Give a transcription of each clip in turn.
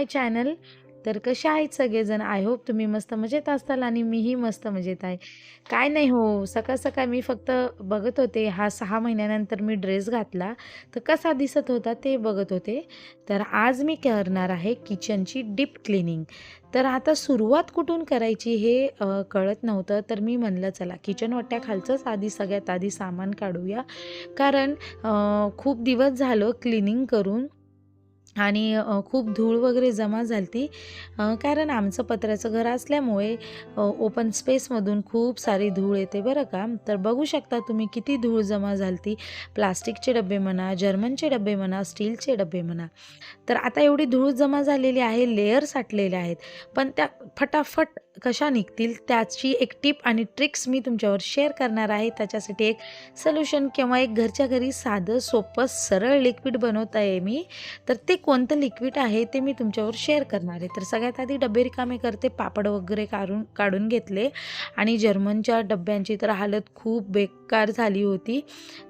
माय channel. तर कसे आहेत सगळेजण? आय होप तुम्ही मस्त मजेत असाल आणि मीही मस्त मजेत आहे. काय नाही हो, सकाळ-सकाळ मी फक्त बघत होते, हा 6 महिन्यानंतर मी ड्रेस घातला, तर कसा दिसत होता ते बघत होते. तर आज मी करणार आहे किचनची डीप क्लीनिंग. तर आता सुरुवात कुठून करायची हे कळत नव्हतं, तर मी म्हणलं चला किचन ओट्याखालचंच आधी सगळ्यात आधी सामान काढूया. कारण खूप दिवस झालं क्लीनिंग करून आणि खूप धूळ वगैरे जमा झाली कारण आमचं पत्र्याचं घर असल्यामुळे ओपन स्पेसमधून खूप सारी धूळ येते बरं का. तर बघू शकता तुम्ही किती धूळ जमा झाली. प्लास्टिकचे डबे म्हणा, जर्मनचे डबे म्हणा, स्टीलचे डबे म्हणा. तर आता एवढी धूळ जमा झालेली आहे, लेयर साठलेले आहेत, पण त्या फटाफट कशा निघतील त्याची एक टिप आणि ट्रिक्स मी तुमच्यावर शेअर करणार आहे. त्याच्यासाठी एक सोल्युशन किंवा एक घरच्या घरी साधं सोपं सरळ लिक्विड बनवत आहे मी. तर ते कोणतं लिक्विड आहे ते मी तुमच्यावर शेअर करणार आहे. तर सगळ्यात आधी डबे रिकामे करते, पापड वगैरे काढून घेतले आणि जर्मनच्या डब्यांची तर हालत खूप बेकार झाली होती.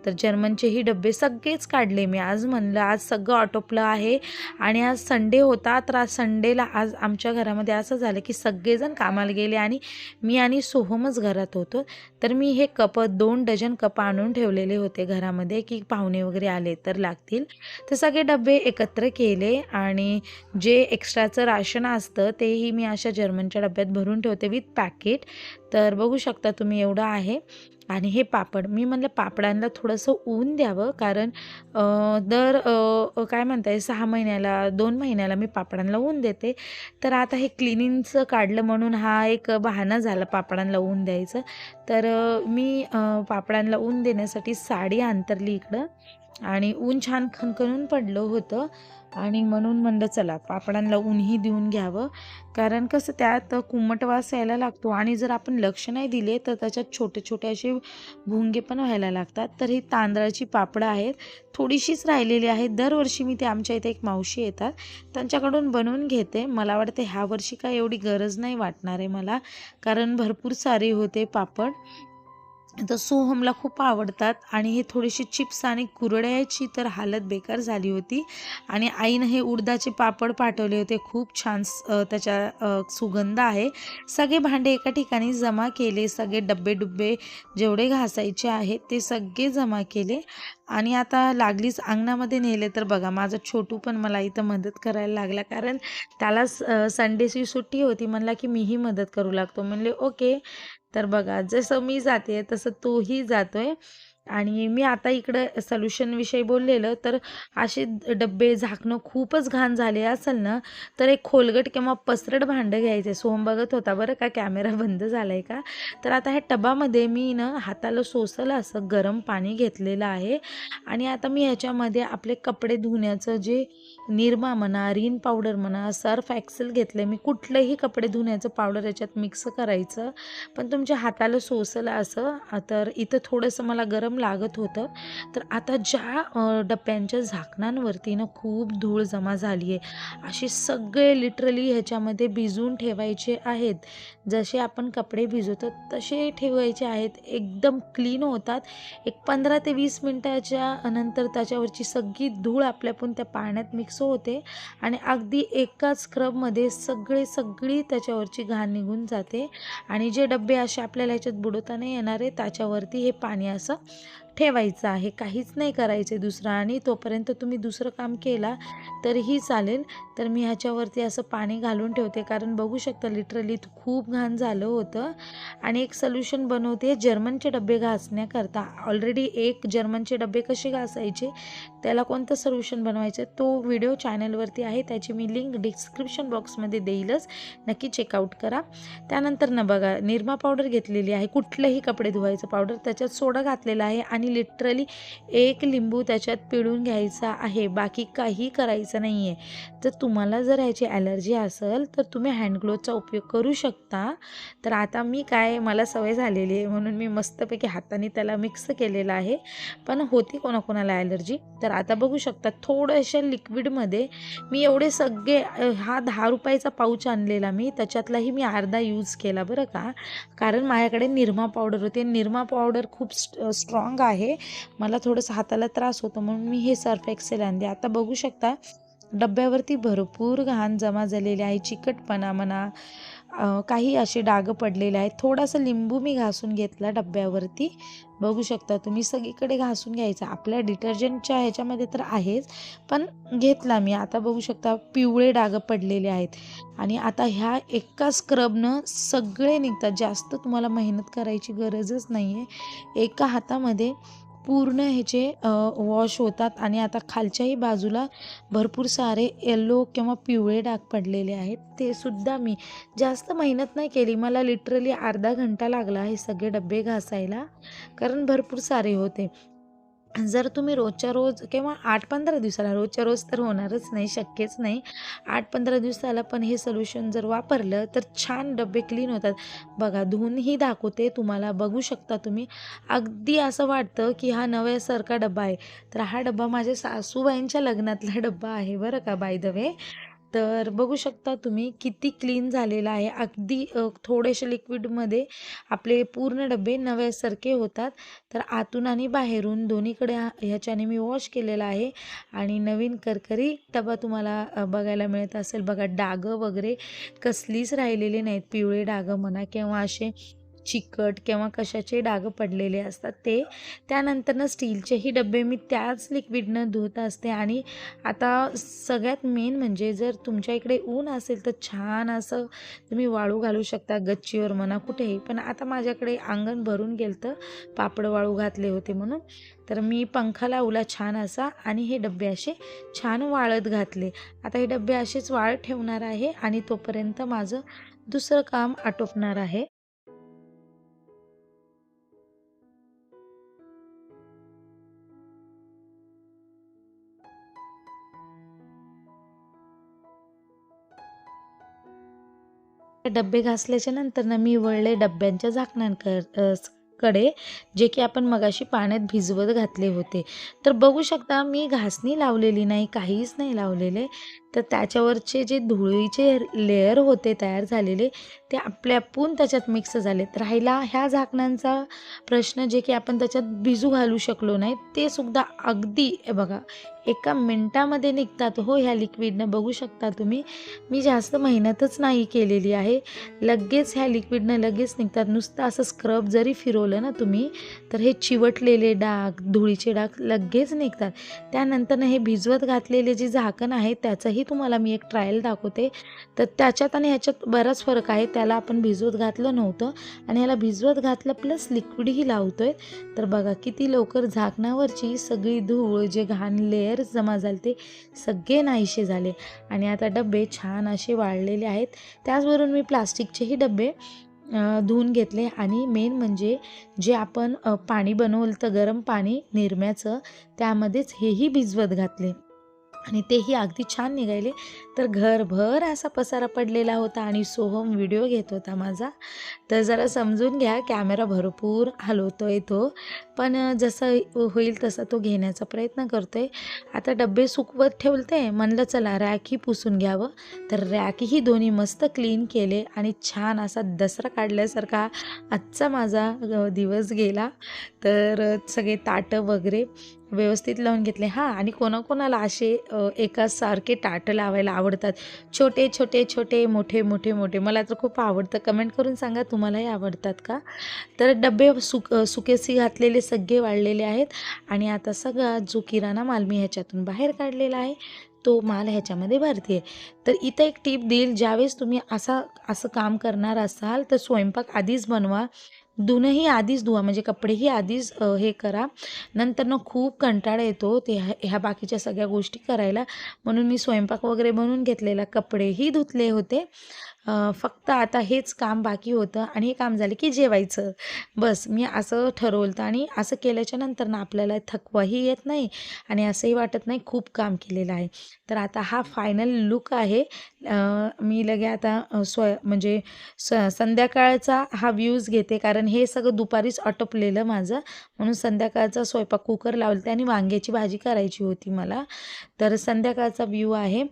तर जर्मनचेही डबे सगळेच काढले मी. आज म्हणलं आज सगळं आटोपलं आहे आणि आज संडे होता. तर आज संडेला आज आमच्या घरामध्ये असं झालं की सगळेजण कामाला गेले आणि मी आणि सोहमच घरात होतो. तर मी हे कप 2 डझन कप आणून ठेवलेले होते घरामध्ये की पाहुणे वगैरे आले तर लागतील. तर सगळे डबे एकत्र केले आणि जे एक्स्ट्राचं राशन असतं तेही मी अशा जर्मनच्या डब्यात भरून ठेवते विथ पॅकेट. तर बघू शकता तुम्ही एवढं आहे. आणि हे पापड मी म्हणलं पापडांना थोडंसं ऊन द्यावं कारण काय म्हणताय 6 महिन्याला 2 महिन्याला मी पापडांना ऊन देते. तर आता हे क्लिनिंगचं काढलं म्हणून हा एक बहाणा झाला पापडांना ऊन द्यायचं. तर मी पापडांना ऊन देण्यासाठी साडी अंतरली इकडं आणि ऊन छान खणखणून पडलं होतं आणि म्हणून म्हणलं चला पापडांना ऊनही देऊन घ्यावं. कारण कसं त्यात कुमट वास यायला लागतो आणि जर आपण लक्ष नाही दिले तर त्याच्यात छोटे छोटे असे भुंगे पण व्हायला लागतात. तर ही तांदळाची पापडं आहेत, थोडीशीच राहिलेली आहेत. दरवर्षी मी ते आमच्या इथे एक मावशी येतात त्यांच्याकडून बनवून घेते. मला वाटते ह्या वर्षी काय एवढी गरज नाही वाटणार आहे मला, कारण भरपूर सारे होते पापड. तर सोहमला खूप आवडतात आणि हे थोडेसे चिप्स आणि कुरड्याची तर हालत बेकार झाली होती. आणि आईनं हे उडदाचे पापड पाठवले होते, खूप छान त्याच्या सुगंध आहे. सगळे भांडे एका ठिकाणी जमा केले, सगळे डब्बे जेवढे घासायचे आहेत ते सगळे जमा केले आणि आता लागलीच अंगणामध्ये नेले. तर बघा माझा छोटू पण मला इथं मदत करायला लागला कारण त्याला संडेची सुट्टी होती. म्हणला की मीही मदत करू लागतो. म्हणले ओके. तर बघा जसं मी जाते तसं तोही जातोय. आणि मी आता इकडं सोल्युशनविषयी बोललेलं तर असे डब्बे झाकणं खूपच घाण झाले असेल ना तर एक खोलगट किंवा पसरट भांडं घ्यायचे. सोहम बघत होता बरं का कॅमेरा बंद झाला आहे का. तर आता ह्या टबामध्ये मी ना हाताला सोसलं असं गरम पाणी घेतलेलं आहे आणि आता मी ह्याच्यामध्ये आपले कपडे धुण्याचं जे निरमा म्हणा, रिन पावडर म्हणा, सर्फ एक्सेल घेतलं मी. कुठलंही कपडे धुण्याचं पावडर याच्यात मिक्स करायचं पण तुमच्या हाताला सोसलं असं. तर इथं थोडंसं मला गरम लागत होतं. तर आता ज्या डब्यांच्या झाकणांवरती ना खूप धूळ जमा झाली आहे, असे सगळे लिटरली ह्याच्यामध्ये भिजवून ठेवायचे आहेत. जसे आपण कपडे भिजवतो तसे ठेवायचे आहेत. एकदम क्लीन होतात. एक 15 ते 20 मिनटाच्या नंतर त्याच्यावरची सगळी धूळ आपल्यापण त्या पाण्यात मिक्स होते आणि अगदी एकाच स्क्रबमध्ये सगळी त्याच्यावरची घाण निघून जाते. आणि जे डब्बे असे आपल्याला ह्याच्यात बुडवता नाही येणार आहे त्याच्यावरती हे पाणी असं ठेवायचं आहे, काहीच नाही करायचं दुसरं. आणि तोपर्यंत तुम्ही दुसरं काम केला तरीही चालेल. तर मी ह्याच्यावरती असं पाणी घालून ठेवते कारण बघू शकता लिटरली खूप घाण झालं होतं. आणि एक सोल्युशन बनवते जर्मनचे डबे घासण्याकरता. ऑलरेडी एक जर्मनचे डबे कसे घासायचे त्याला कोणतं सोल्युशन बनवायचं तो व्हिडिओ चॅनलवरती आहे, त्याची मी लिंक डिस्क्रिप्शन बॉक्समध्ये देईलच, नक्की चेकआउट करा. त्यानंतर ना बघा निरमा पावडर घेतलेली आहे, कुठलंही कपडे धुवायचं पावडर, त्याच्यात सोडा घातलेला आहे आणि लिटरली एक लिंबू त्याच्यात पिळून घ्यायचा आहे, बाकी काही करायचं नाही आहे. तर तुम्हाला जर याची ॲलर्जी असेल तर तुम्ही हँडग्लोवचा उपयोग करू शकता. तर आता मी काय मला सवय झालेली आहे म्हणून मी मस्तपैकी हाताने त्याला मिक्स केलेलं आहे, पण होती कोणाकोणाला ॲलर्जी. तर आता बघू शकता थोड्याशा लिक्विडमध्ये मी एवढे सगळे हा 10 रुपयाचा पाऊच आणलेला मी, त्याच्यातलाही मी अर्धा यूज केला बरं का. कारण माझ्याकडे निरमा पावडर होते. निरमा पावडर खूप स्ट्रॉंग आहे, मला थोडंसं हाताला त्रास होतो म्हणून मी हे सर्फ एक्सेल आणले. आता बघू शकता डब्यावरती भरपूर घाण जमा झालेली आहे, चिकटपणा म्हणा, काही असे डाग पडलेले आहेत. थोडासा लिंबू मी घासून घेतला डब्यावरती, बघू शकता तुम्ही. सगळीकडे घासून घ्यायचा. आपल्या डिटर्जंटच्या ह्याच्यामध्ये तर आहेच, पण घेतला मी. आता बघू शकता पिवळे डाग पडलेले आहेत आणि आता ह्या एका स्क्रबनं सगळे निघतात. जास्त तुम्हाला मेहनत करायची गरजच नाही आहे. एका हातामध्ये पूर्ण ह्याचे वॉश होतात आणि आता खालच्याही बाजूला भरपूर सारे येलो किंवा पिवळे डाग पडलेले आहेत. ते सुद्धा मी जास्त मेहनत नाही केली. मला लिटरली अर्धा घंटा लागला हे सगळे डबे घासायला, कारण भरपूर सारे होते. जर तुम्ही रोजच्या रोज किंवा 8-15 दिवसाला, रोजच्या रोज तर होणारच नाही, शक्यच नाही. 8-15 दिवसाला पण हे सोल्युशन जर वापरलं तर छान डबे क्लीन होतात. बघा, धुवूनही दाखवते तुम्हाला, बघू शकता तुम्ही. अगदी असं वाटतं की हा नव्यासारखा डबा आहे. तर हा डबा माझ्या सासूबाईंच्या लग्नातला डबा आहे बरं का, बाय द वे. तर बघू शकता तुम्ही किती क्लीन झालेला आहे. अगदी थोडेसे लिक्विडमध्ये आपले पूर्ण डबे नव्यासारखे होतात. तर आतून आणि बाहेरून दोन्हीकडे ह्याच्याने मी वॉश केलेला आहे आणि नवीन करकरी डबा तुम्हाला बघायला मिळत असेल. बघा, डागं वगैरे कसलीच राहिलेली नाहीत. पिवळे डागं म्हणा किंवा असे चिकट किंवा कशाचे डाग पडलेले असतात ते. त्यानंतरनं स्टीलचेही डबे मी त्याच लिक्विडनं धुत असते. आणि आता सगळ्यात मेन म्हणजे जर तुमच्या इकडे ऊन असेल तर छान असं तुम्ही वाळू घालू शकता, गच्चीवर म्हणा, कुठेही. पण आता माझ्याकडे अंगण भरून गेलं, पापड वाळू घातले होते म्हणून. तर मी पंखा लावला छान असा आणि हे डबे असे छान वाळत घातले. आता हे डबे असेच वाळत ठेवणार आहे आणि तोपर्यंत माझं दुसरं काम आटोपणार आहे. डब्बे घासल्याच्या नंतर ना मी वळले डब्यांच्या कडे, जे की आपण मगाशी पाण्यात भिजवत घातले होते. तर बघू शकता मी घासणी लावलेली नाही, काहीच नाही लावलेले. तर त्याच्यावरचे जे धुळीचे लेयर होते तयार झालेले, ते आपल्यापून त्याच्यात मिक्स झाले. राहिला ह्या झाकणांचा प्रश्न, जे की आपण त्याच्यात भिजू घालू शकलो नाही, ते सुद्धा अगदी बघा एका मिनटामध्ये निघतात हो ह्या लिक्विडनं. बघू शकता तुम्ही. मी जास्त मेहनतच नाही केलेली आहे. लगेच ह्या लिक्विडनं लगेच निघतात. नुसतं असं स्क्रब जरी फिरवलं ना तुम्ही, तर हे चिवटलेले डाग, धुळीचे डाग लगेच निघतात. त्यानंतरनं हे भिजवत घातलेले जे झाकण आहे त्याचंही तुम्हाला मी एक ट्रायल दाखवते. तर त्याच्यात आणि ह्याच्यात बराच फरक आहे. त्याला आपण भिजवत घातलं नव्हतं आणि ह्याला भिजवत घातलं प्लस लिक्विडही लावतोय. तर बघा किती लवकर झाकणावरची सगळी धूळ, जे घाण लेयर जमा झाले ते सगळे नाहीसे झाले आणि आता डबे छान असे वाळलेले आहेत. त्याचबरोबर मी प्लास्टिकचेही डबे धुवून घेतले आणि मेन म्हणजे जे आपण पाणी बनवलं तर गरम पाणी निरम्याचं, त्यामध्येच हेही भिजवत घातले आणि तेही अगदी छान निघाले. तर घरभर असा पसारा पडलेला होता आणि सोहम व्हिडिओ घेत होता माझा. तर जरा समजून घ्या, कॅमेरा भरपूर हलवतोय तो, पण जसं होईल तसा तो घेण्याचा प्रयत्न करतोय. आता डबे सुकवत ठेवते, म्हणलं चला रॅकही पुसून घ्यावं. तर रॅकही दोन्ही मस्त क्लीन केले आणि छान असा दसरा काढल्यासारखा आजचा माझा दिवस गेला. तर सगळे ताटं वगैरे व्यवस्थित लावून घेतले. हां, आणि कोणाकोणाला असे एकाच सारखे ताटं लावायला आवडतात, छोटे छोटे छोटे, मोठे मोठे मोठे. मला तर खूप आवडतं. कमेंट करून सांगा तुम्हालाही आवडतात का? तर डबे सुकेसी घातलेले सगळे वाळलेले आहेत आणि आता सगळा जो किराणा माल मी ह्याच्यातून बाहेर काढलेला आहे तो माल ह्याच्यामध्ये भरते. तर इथं एक टीप देईल, ज्यावेळेस तुम्ही असं काम करणार असाल तर स्वयंपाक आधीच बनवा, धुणंही आधीच धुवा, म्हणजे कपडेही आधीच हे करा. नंतर खूप कंटाळा येतो ते ह्या बाकीच्या सगळ्या गोष्टी करायला. म्हणून मी स्वयंपाक वगैरे बनवून घेतलेला, कपडेही धुतले होते. फक्त आता हेच काम बाकी होतं आणि हे काम झालं की जेवायचं. बस मी असं ठरवलं आणि असं केल्याच्या नंतर ना आपल्याला थकवाही येत नाही आणि असंही वाटत नाही खूप काम केलेलं आहे. तर आता हा फायनल लुक आहे. मी लगे आता म्हणजे संध्याकाळचा हा व्ह्यूज घेते, कारण हे सगळं दुपारीच आटोपलेलं माझं, म्हणून संध्याकाळचा स्वयंपाक कुकर लावलते आणि वांग्याची भाजी करायची होती मला. तर संध्याकाळचा व्ह्यू आहे.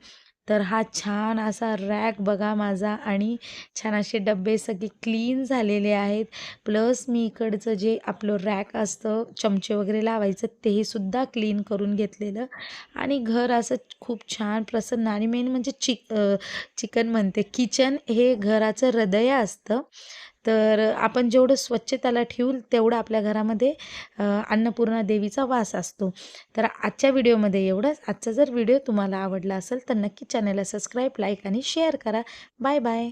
तर हा छान असा रॅक बघा माझा आणि छान असे डब्बे सगळे क्लीन झालेले आहेत. प्लस मी इकडचं जे आपलं रॅक असतं चमचे वगैरे लावायचं तेही सुद्धा क्लीन करून घेतलेलं आणि घर असं खूप छान प्रसन्न आणि मेन म्हणजे चिकन म्हणते किचन हे घराचं हृदय असतं. तर आपण जेवढं स्वच्छ त्याला ठेवू तेवढं आपल्या घरामध्ये अन्नपूर्णा देवीचा वास असतो. तर आजच्या व्हिडिओमध्ये एवढंच. आजचा जर व्हिडिओ तुम्हाला आवडला असेल तर नक्की चॅनलला सबस्क्राईब, लाईक आणि शेअर करा. Bye bye.